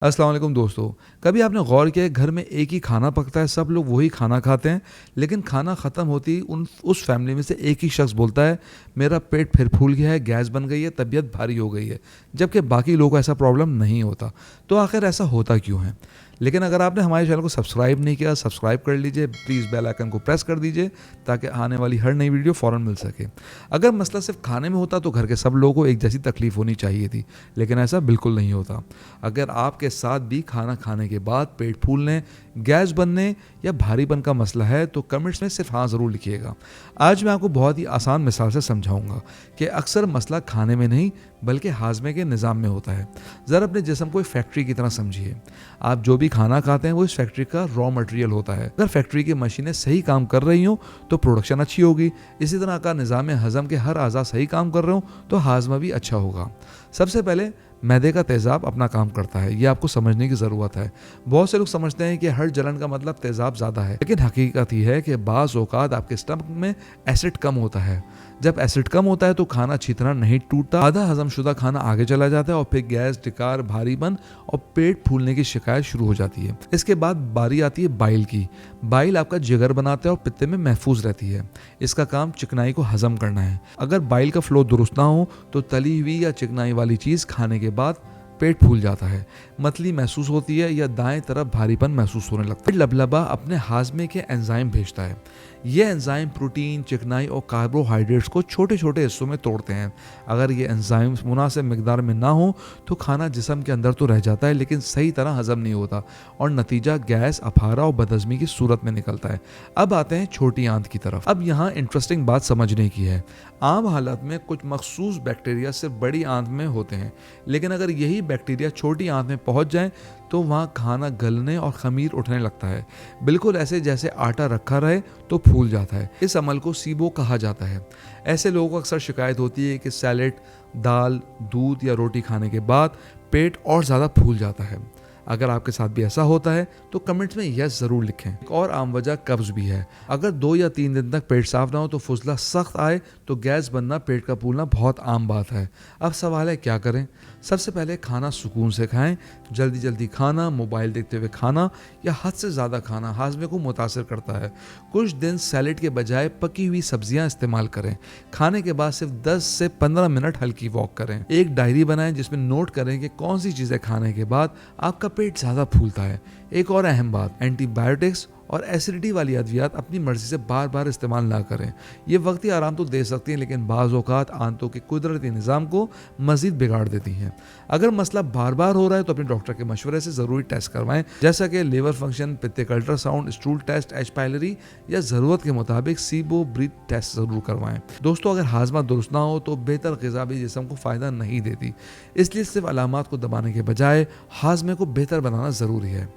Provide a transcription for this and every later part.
अस्सलाम वालेकुम दोस्तों। कभी आपने गौर किया है घर में एक ही खाना पकता है, सब लोग वही खाना खाते हैं, लेकिन खाना ख़त्म होते ही उस फैमिली में से एक ही शख्स बोलता है मेरा पेट फिर फूल गया है, गैस बन गई है, तबीयत भारी हो गई है, जबकि बाकी लोगों को ऐसा प्रॉब्लम नहीं होता। तो आखिर ऐसा होता क्यों है? लेकिन अगर आपने हमारे चैनल को सब्सक्राइब नहीं किया, सब्सक्राइब कर लीजिए, प्लीज़ बेल आइकन को प्रेस कर दीजिए ताकि आने वाली हर नई वीडियो फ़ौरन मिल सके। अगर मसला सिर्फ खाने में होता तो घर के सब लोगों को एक जैसी तकलीफ़ होनी चाहिए थी, लेकिन ऐसा बिल्कुल नहीं होता। अगर आपके साथ भी खाना खाने के बाद पेट फूलने, गैस बनने या भारीपन का मसला है तो कमेंट्स में सिर्फ हाँ ज़रूर लिखिएगा। आज मैं आपको बहुत ही आसान मिसाल से समझाऊंगा कि अक्सर मसला खाने में नहीं बल्कि हाजमे के निज़ाम में होता है। ज़रा अपने जिस्म को एक फैक्ट्री की तरह समझिए। आप जो भी खाना खाते हैं वो इस फैक्ट्री का रॉ मटेरियल होता है। अगर फैक्ट्री की मशीनें सही काम कर रही हों तो प्रोडक्शन अच्छी होगी। इसी तरह अगर निज़ाम हज़म के हर अज़ा सही काम कर रहे हो तो हाजमा भी अच्छा होगा। सबसे पहले मैदे का तेज़ाब अपना काम करता है, ये आपको समझने की ज़रूरत है। बहुत से लोग समझते हैं कि हर जलन का मतलब तेज़ाब ज़्यादा है, लेकिन हकीकत ही है कि बाज़ औक़ात आपके स्टमक में एसिड कम होता है। जब एसिड कम होता है तो खाना अच्छी तरह नहीं टूटता, आधा हजम शुदा खाना आगे चला जाता है और फिर गैस, टिकार, भारीपन और पेट फूलने की शिकायत शुरू हो जाती है। इसके बाद बारी आती है बाइल की। बाइल आपका जिगर बनाता है और पित्ते में महफूज रहती है। इसका काम चिकनाई को हजम करना है। अगर बाइल का फ्लो दुरुस्त ना हो तो तली हुई या चिकनाई वाली चीज़ खाने के बाद पेट फूल जाता है, मतली महसूस होती है या दाएं तरफ भारीपन महसूस होने लगता है। लबलबा अपने हाजमे के एंजाइम भेजता है। ये एंजाइम प्रोटीन, चिकनाई और कार्बोहाइड्रेट्स को छोटे छोटे हिस्सों में तोड़ते हैं। अगर ये एंजाइम मुनासिब मिकदार में ना हो तो खाना जिस्म के अंदर तो रह जाता है लेकिन सही तरह हजम नहीं होता और नतीजा गैस, अफारा और बदहजमी की सूरत में निकलता है। अब आते हैं छोटी आंत की तरफ। अब यहाँ इंटरेस्टिंग बात समझने की है। आम हालत में कुछ मखसूस बैक्टीरिया सिर्फ बड़ी आंत में होते हैं, लेकिन अगर यही बैक्टीरिया छोटी आंत में पहुंच जाए तो वहाँ खाना गलने और खमीर उठने लगता है, बिल्कुल ऐसे जैसे आटा रखा रहे तो फूल जाता है। इस अमल को सीबो कहा जाता है। ऐसे लोगों को अक्सर शिकायत होती है कि सैलेड, दाल, दूध या रोटी खाने के बाद पेट और ज़्यादा फूल जाता है। अगर आपके साथ भी ऐसा होता है तो कमेंट्स में यस ज़रूर लिखें। एक और आम वजह कब्ज़ भी है। अगर 2 या 3 दिन तक पेट साफ ना हो तो फुजला सख्त आए तो गैस बनना, पेट का फूलना बहुत आम बात है। अब सवाल है क्या करें? सबसे पहले खाना सुकून से खाएं। जल्दी जल्दी खाना, मोबाइल देखते हुए खाना या हद से ज़्यादा खाना हाजमे को मुतासर करता है। कुछ दिन सैलेड के बजाय पकी हुई सब्जियां इस्तेमाल करें। खाने के बाद सिर्फ 10 से 15 मिनट हल्की वॉक करें। एक डायरी बनाएं जिसमें नोट करें कि कौन सी चीज़ें खाने के बाद आपका पेट ज़्यादा फूलता है। एक और अहम बात, एंटीबायोटिक्स और एसिडिटी वाली अद्वियात अपनी मर्जी से बार बार इस्तेमाल ना करें। ये वक्ती आराम तो दे सकती हैं लेकिन बाज़ औक़ात आंतों के कुदरती निज़ाम को मज़ीद बिगाड़ देती हैं। अगर मसला बार बार हो रहा है तो अपने डॉक्टर के मशवरे से ज़रूरी टेस्ट करवाएं, जैसा कि लिवर फंक्शन, पित्ते का ultrasound, stool test, H pylori या ज़रूरत के मुताबिक सीबो ब्रीथ टेस्ट ज़रूर करवाएं। दोस्तों, अगर हाजमा दुरुस्त ना हो तो बेहतर ग़िज़ा भी जिस्म को फ़ायदा नहीं देती, इसलिए सिर्फ अलामात को दबाने के बजाय हाजमे को बेहतर बनाना ज़रूरी है।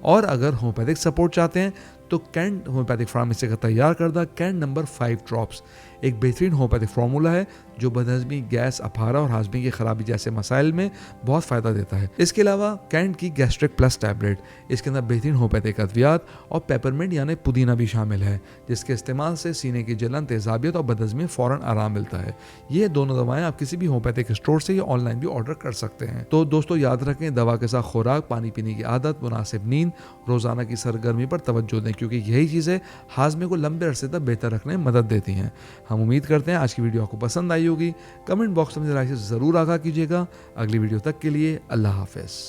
और अगर होम्योपैथिक सपोर्ट चाहते हैं तो कैंट होम्योपैथिक फार्मेसी का तैयार करदा कैंट नंबर 5 ड्रॉप्स एक बेहतरीन होम्योपैथिक फार्मूला है जो बदहजमी, गैस, अफारा और हाजमे की खराबी जैसे मसाइल में बहुत फ़ायदा देता है। इसके अलावा कैंट की गैस्ट्रिक प्लस टैबलेट, इसके अंदर बेहतरीन होम्योपैथिक अद्वियात और पेपरमिंट यानी पुदीना भी शामिल है, जिसके इस्तेमाल से सीने की जलन, तेजाबियत और बदहजमी में फ़ौरन आराम मिलता है। ये दोनों दवाएं आप किसी भी होम्योपैथिक स्टोर से या ऑनलाइन भी ऑर्डर कर सकते हैं। तो दोस्तों याद रखें, दवा के साथ खुराक, पानी पीने की आदत, मुनासिब नींद, रोज़ाना की सरगर्मी पर तवज्जो दें क्योंकि यही चीज़ें हाजमे को लंबे अरसे तक बेहतर रखने में मदद देती हैं। हम उम्मीद करते हैं आज की वीडियो आपको पसंद आई होगी। कमेंट बॉक्स में राय से ज़रूर आगाह कीजिएगा। अगली वीडियो तक के लिए अल्लाह हाफ़िज़।